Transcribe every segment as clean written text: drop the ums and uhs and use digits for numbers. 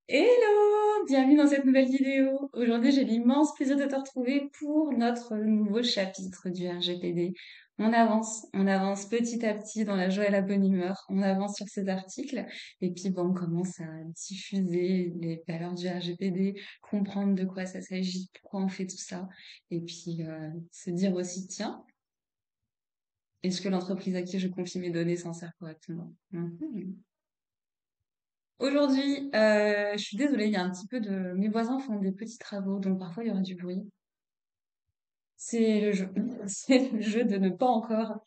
Hello! Bienvenue dans cette nouvelle vidéo. Aujourd'hui, j'ai l'immense plaisir de te retrouver pour notre nouveau chapitre du RGPD. On avance petit à petit dans la joie et la bonne humeur. On avance sur ces articles et puis bon, on commence à diffuser les valeurs du RGPD, comprendre de quoi ça s'agit, pourquoi on fait tout ça et puis se dire aussi, tiens, est-ce que l'entreprise à qui je confie mes données s'en sert correctement? Mhm. Aujourd'hui, je suis désolée, il y a un petit peu de mes voisins font des petits travaux, donc parfois il y aura du bruit. C'est le jeu. C'est le jeu de ne pas encore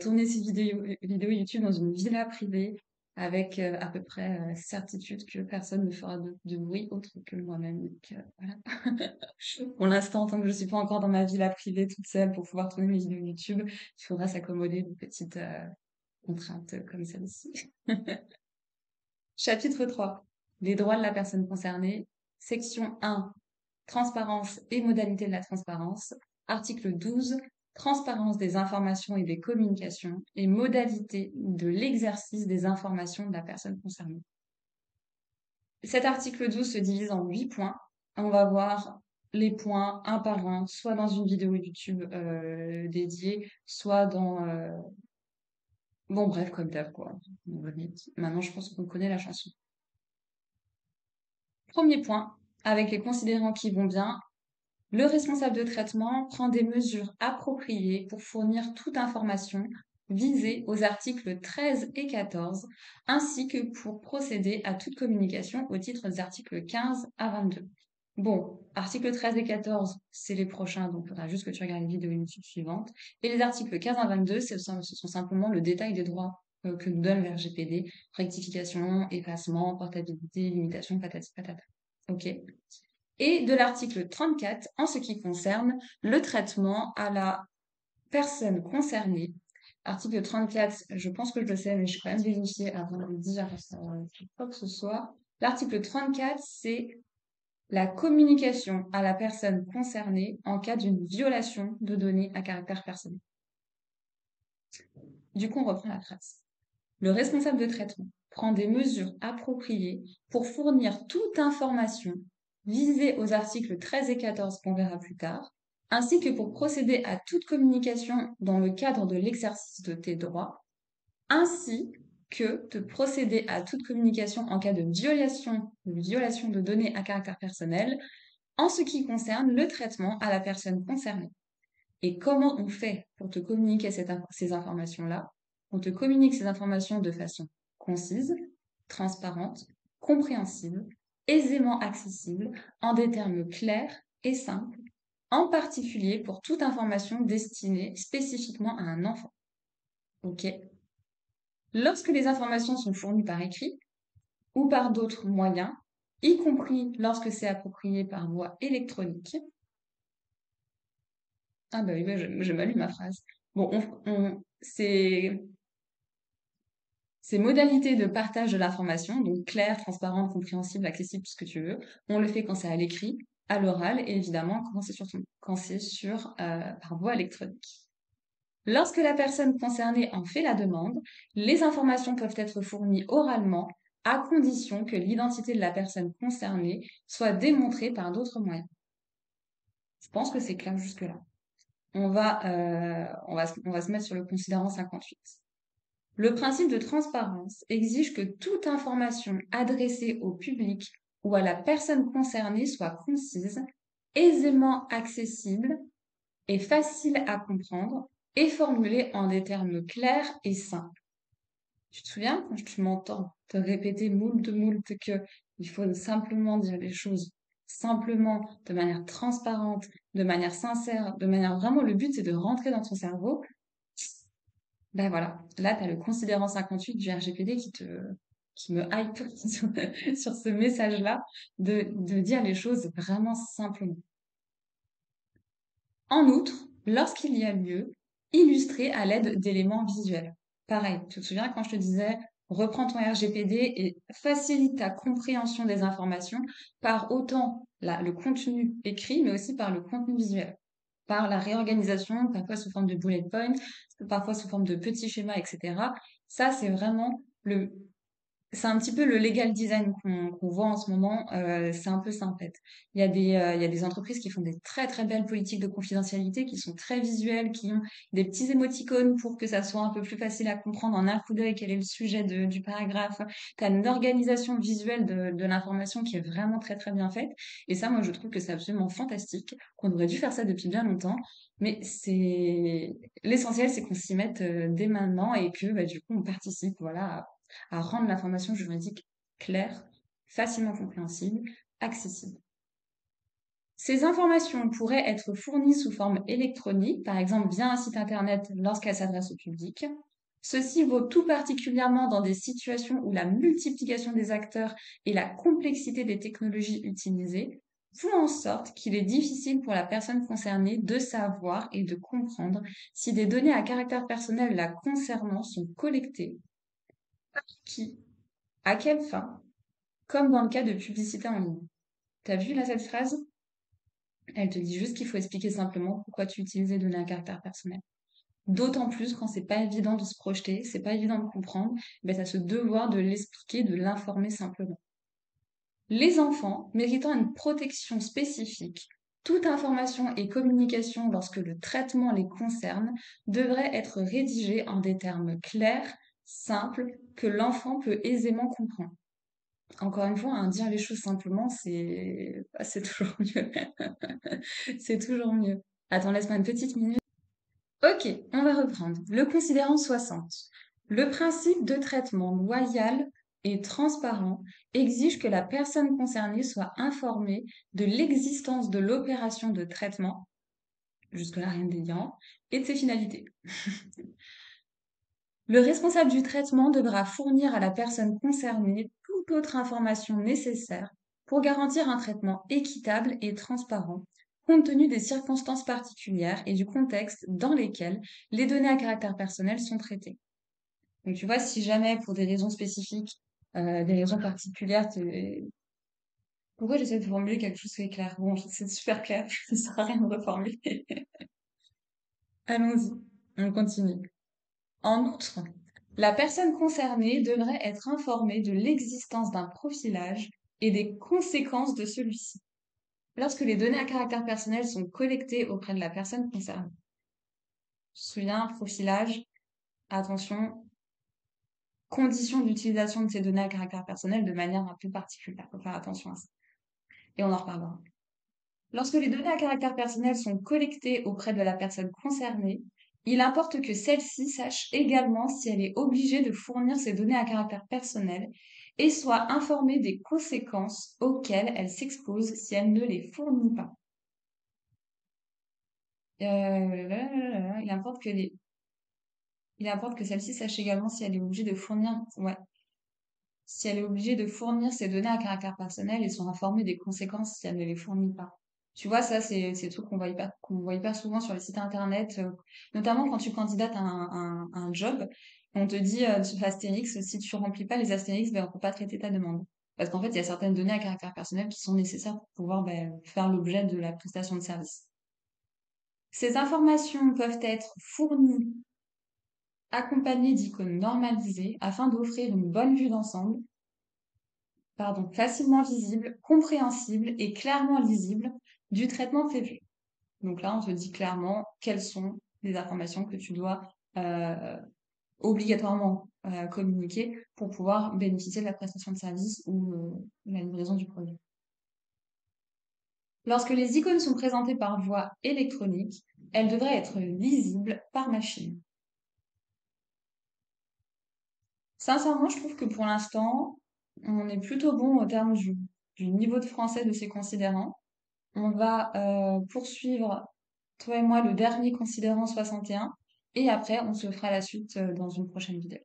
tourner ces vidéos YouTube dans une villa privée avec à peu près certitude que personne ne fera de bruit autre que moi-même. Donc, voilà. Pour l'instant, tant que je suis pas encore dans ma villa privée toute seule pour pouvoir tourner mes vidéos YouTube, il faudra s'accommoder de petites contraintes comme celle-ci. Chapitre 3. Les droits de la personne concernée. Section 1. Transparence et modalités de la transparence. Article 12. Transparence des informations et des communications et modalités de l'exercice des informations de la personne concernée. Cet article 12 se divise en 8 points. On va voir les points un par un, soit dans une vidéo YouTube dédiée, soit dans... Bon, bref, comme d'hab, quoi. Maintenant, je pense qu'on connaît la chanson. Premier point, avec les considérants qui vont bien, le responsable de traitement prend des mesures appropriées pour fournir toute information visée aux articles 13 et 14, ainsi que pour procéder à toute communication au titre des articles 15 à 22. Bon, articles 13 et 14, c'est les prochains, donc il faudra juste que tu regardes les vidéos YouTube suivantes. Et les articles 15 à 22, ce sont simplement le détail des droits que nous donne le RGPD, rectification, effacement, portabilité, limitation, patati patata. OK. Et de l'article 34 en ce qui concerne le traitement à la personne concernée. Article 34, je pense que je le sais, mais je vais quand même vérifier avant de le dire quoi que ce soit. L'article 34, c'est la communication à la personne concernée en cas d'une violation de données à caractère personnel. Du coup, on reprend la phrase. Le responsable de traitement prend des mesures appropriées pour fournir toute information visée aux articles 13 et 14 qu'on verra plus tard, ainsi que pour procéder à toute communication dans le cadre de l'exercice de tes droits, ainsi que de procéder à toute communication en cas de violation de données à caractère personnel en ce qui concerne le traitement à la personne concernée. Et comment on fait pour te communiquer ces informations-là? On te communique ces informations de façon concise, transparente, compréhensible, aisément accessible, en des termes clairs et simples, en particulier pour toute information destinée spécifiquement à un enfant. OK? Lorsque les informations sont fournies par écrit ou par d'autres moyens, y compris lorsque c'est approprié par voie électronique, ah bah oui, bah je m'allume ma phrase. Bon, ces modalités de partage de l'information, donc claires, transparentes, compréhensibles, accessibles, tout ce que tu veux, on le fait quand c'est à l'écrit, à l'oral et évidemment quand c'est par voie électronique. Lorsque la personne concernée en fait la demande, les informations peuvent être fournies oralement à condition que l'identité de la personne concernée soit démontrée par d'autres moyens. Je pense que c'est clair jusque-là. On va se mettre sur le considérant 58. Le principe de transparence exige que toute information adressée au public ou à la personne concernée soit concise, aisément accessible et facile à comprendre et formulée en des termes clairs et simples. Tu te souviens quand tu m'entends te répéter moult que il faut simplement dire les choses simplement, de manière transparente, de manière sincère, de manière vraiment le but c'est de rentrer dans ton cerveau. Ben voilà, là tu as le considérant 58 du RGPD qui me hype sur ce message-là de dire les choses vraiment simplement. En outre, lorsqu'il y a lieu, illustrer à l'aide d'éléments visuels. Pareil, tu te souviens quand je te disais, reprends ton RGPD et facilite ta compréhension des informations par autant le contenu écrit, mais aussi par le contenu visuel, par la réorganisation, parfois sous forme de bullet points, parfois sous forme de petits schémas, etc. Ça, c'est vraiment C'est un petit peu le legal design qu'on voit en ce moment. C'est un peu ça en fait. Il y a des entreprises qui font des très très belles politiques de confidentialité, qui sont très visuelles, qui ont des petits émoticônes pour que ça soit un peu plus facile à comprendre en un coup d'œil quel est le sujet du paragraphe. Tu as une organisation visuelle de l'information qui est vraiment très très bien faite. Et ça, moi, je trouve que c'est absolument fantastique, qu'on aurait dû faire ça depuis bien longtemps. Mais c'est l'essentiel, c'est qu'on s'y mette dès maintenant et que bah, du coup, on participe, voilà, à rendre l'information juridique claire, facilement compréhensible, accessible. Ces informations pourraient être fournies sous forme électronique, par exemple via un site internet lorsqu'elles s'adressent au public. Ceci vaut tout particulièrement dans des situations où la multiplication des acteurs et la complexité des technologies utilisées font en sorte qu'il est difficile pour la personne concernée de savoir et de comprendre si des données à caractère personnel la concernant sont collectées, par qui, à quelle fin, comme dans le cas de publicité en ligne. T'as vu là cette phrase? Elle te dit juste qu'il faut expliquer simplement pourquoi tu utilises les données à caractère personnel. D'autant plus quand c'est pas évident de se projeter, c'est pas évident de comprendre, ben t'as ce devoir de l'expliquer, de l'informer simplement. Les enfants méritant une protection spécifique, toute information et communication lorsque le traitement les concerne devrait être rédigée en des termes clairs, simples, que l'enfant peut aisément comprendre. Encore une fois, hein, dire les choses simplement, c'est toujours mieux. C'est toujours mieux. Attends, laisse-moi une petite minute. Ok, on va reprendre. Le considérant 60. Le principe de traitement loyal et transparent exige que la personne concernée soit informée de l'existence de l'opération de traitement, jusque-là rien de délirant, et de ses finalités. Le responsable du traitement devra fournir à la personne concernée toute autre information nécessaire pour garantir un traitement équitable et transparent, compte tenu des circonstances particulières et du contexte dans lesquels les données à caractère personnel sont traitées. Donc tu vois, si jamais pour des raisons spécifiques, des raisons particulières, pourquoi j'essaie de formuler quelque chose qui est clair? Bon, c'est super clair, ça sert à rien de reformuler. Allons-y, on continue. En outre, la personne concernée devrait être informée de l'existence d'un profilage et des conséquences de celui-ci lorsque les données à caractère personnel sont collectées auprès de la personne concernée. Je me souviens, profilage, attention, conditions d'utilisation de ces données à caractère personnel de manière un peu particulière. Il faut faire attention à ça. Et on en reparlera. Lorsque les données à caractère personnel sont collectées auprès de la personne concernée, il importe que celle-ci sache également si elle est obligée de fournir ces données à caractère personnel et soit informée des conséquences auxquelles elle s'expose si elle ne les fournit pas. Il importe il importe que celle-ci sache également si elle est obligée de fournir, ouais, si elle est obligée de fournir ces données à caractère personnel et soit informée des conséquences si elle ne les fournit pas. Tu vois, ça, c'est des trucs qu'on voit hyper souvent sur les sites internet, notamment quand tu candidates à un job, on te dit sur Astérix, si tu remplis pas les Astérix, ben, on peut pas traiter ta demande. Parce qu'en fait, il y a certaines données à caractère personnel qui sont nécessaires pour pouvoir ben, faire l'objet de la prestation de service. Ces informations peuvent être fournies accompagnées d'icônes normalisées afin d'offrir une bonne vue d'ensemble, pardon, facilement visible, compréhensible et clairement lisible du traitement prévu. Donc là, on te dit clairement quelles sont les informations que tu dois obligatoirement communiquer pour pouvoir bénéficier de la prestation de service ou la livraison du produit. Lorsque les icônes sont présentées par voie électronique, elles devraient être lisibles par machine. Sincèrement, je trouve que pour l'instant, on est plutôt bon au terme du niveau de français de ces considérants. On va poursuivre, toi et moi, le dernier considérant 61 et après, on se fera la suite dans une prochaine vidéo.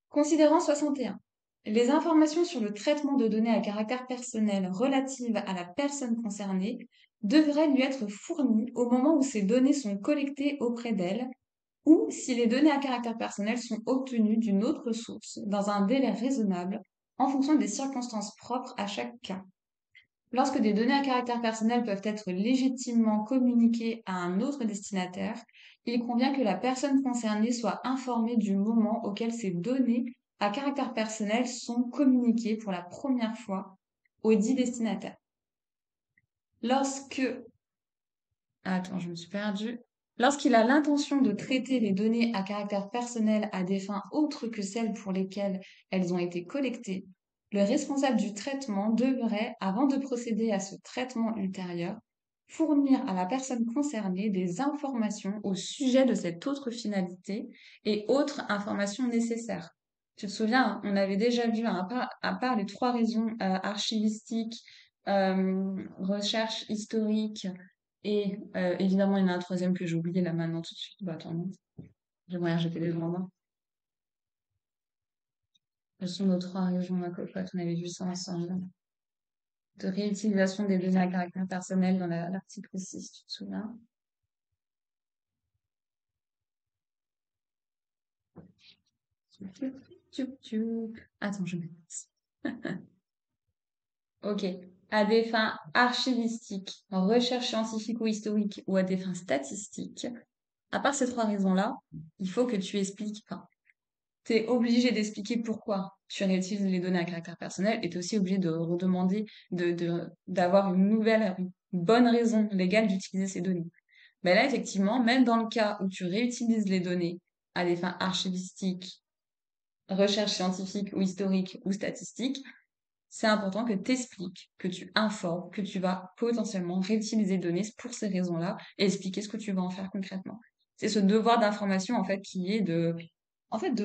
Considérant 61. Les informations sur le traitement de données à caractère personnel relatives à la personne concernée devraient lui être fournies au moment où ces données sont collectées auprès d'elle ou si les données à caractère personnel sont obtenues d'une autre source dans un délai raisonnable en fonction des circonstances propres à chaque cas. Lorsque des données à caractère personnel peuvent être légitimement communiquées à un autre destinataire, il convient que la personne concernée soit informée du moment auquel ces données à caractère personnel sont communiqués pour la première fois aux dits destinataires. Lorsque, attends, je me suis perdue. Lorsqu'il a l'intention de traiter les données à caractère personnel à des fins autres que celles pour lesquelles elles ont été collectées, le responsable du traitement devrait, avant de procéder à ce traitement ultérieur, fournir à la personne concernée des informations au sujet de cette autre finalité et autres informations nécessaires. Tu te souviens, hein, on avait déjà vu, hein, à part les trois raisons archivistiques, recherche historique, et évidemment, il y en a un troisième que j'ai oublié là maintenant tout de suite. Bah attends, non. J'aimerais jeter les devant moi. Ce sont nos trois régions à cocotte. On avait vu ça ensemble. De réutilisation des données à caractère personnel dans l'article 6, tu te souviens? Attends, je mets. Ok. À des fins archivistiques, recherche scientifique ou historique ou à des fins statistiques, à part ces trois raisons-là, il faut que tu expliques, enfin, tu es obligé d'expliquer pourquoi tu réutilises les données à caractère personnel et tu es aussi obligé de redemander d'avoir une bonne raison légale d'utiliser ces données. Mais là, effectivement, même dans le cas où tu réutilises les données à des fins archivistiques, recherche scientifique ou historique ou statistique, c'est important que tu expliques, que tu informes, que tu vas potentiellement réutiliser les données pour ces raisons-là et expliquer ce que tu vas en faire concrètement. C'est ce devoir d'information, en fait, qui est de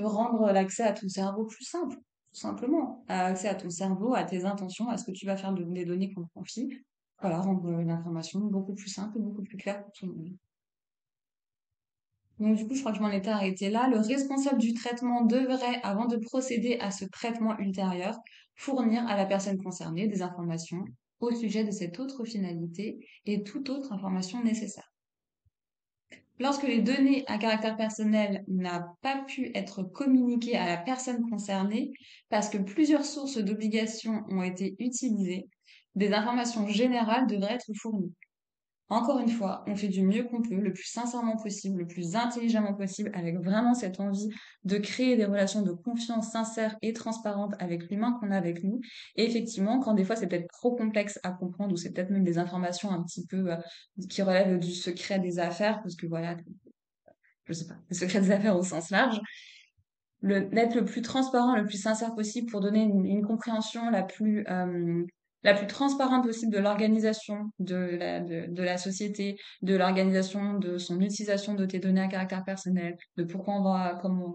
rendre l'accès à ton cerveau plus simple, tout simplement. Accès à ton cerveau, à tes intentions, à ce que tu vas faire des données qu'on te confie. Voilà, rendre l'information beaucoup plus simple, beaucoup plus claire pour tout le monde. Donc, du coup, je crois que je m'en étais arrêtée là. Le responsable du traitement devrait, avant de procéder à ce traitement ultérieur, fournir à la personne concernée des informations au sujet de cette autre finalité et toute autre information nécessaire. Lorsque les données à caractère personnel n'a pas pu être communiquées à la personne concernée parce que plusieurs sources d'obligations ont été utilisées, des informations générales devraient être fournies. Encore une fois, on fait du mieux qu'on peut, le plus sincèrement possible, le plus intelligemment possible, avec vraiment cette envie de créer des relations de confiance sincères et transparentes avec l'humain qu'on a avec nous. Et effectivement, quand des fois c'est peut-être trop complexe à comprendre ou c'est peut-être même des informations un petit peu qui relèvent du secret des affaires, parce que voilà, je sais pas, le secret des affaires au sens large, d'être le plus transparent, le plus sincère possible pour donner une compréhension la plus transparente possible de l'organisation de la société, de l'organisation de son utilisation de tes données à caractère personnel, de pourquoi on va, comment,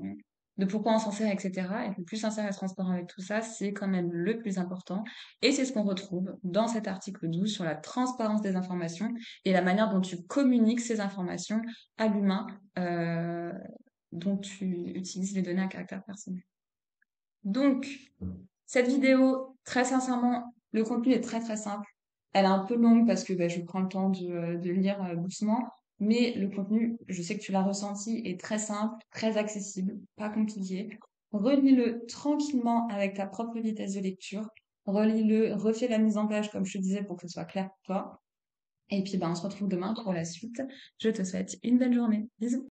de pourquoi on s'en sert, etc. Être le plus sincère et transparent avec tout ça, c'est quand même le plus important. Et c'est ce qu'on retrouve dans cet article 12 sur la transparence des informations et la manière dont tu communiques ces informations à l'humain. Dont tu utilises les données à caractère personnel. Donc, cette vidéo, très sincèrement, le contenu est très très simple. Elle est un peu longue parce que je prends le temps de lire doucement, mais le contenu, je sais que tu l'as ressenti, est très simple, très accessible, pas compliqué. Relis-le tranquillement avec ta propre vitesse de lecture. Relis-le, refais la mise en page comme je te disais pour que ce soit clair pour toi. Et puis, on se retrouve demain pour la suite. Je te souhaite une belle journée. Bisous.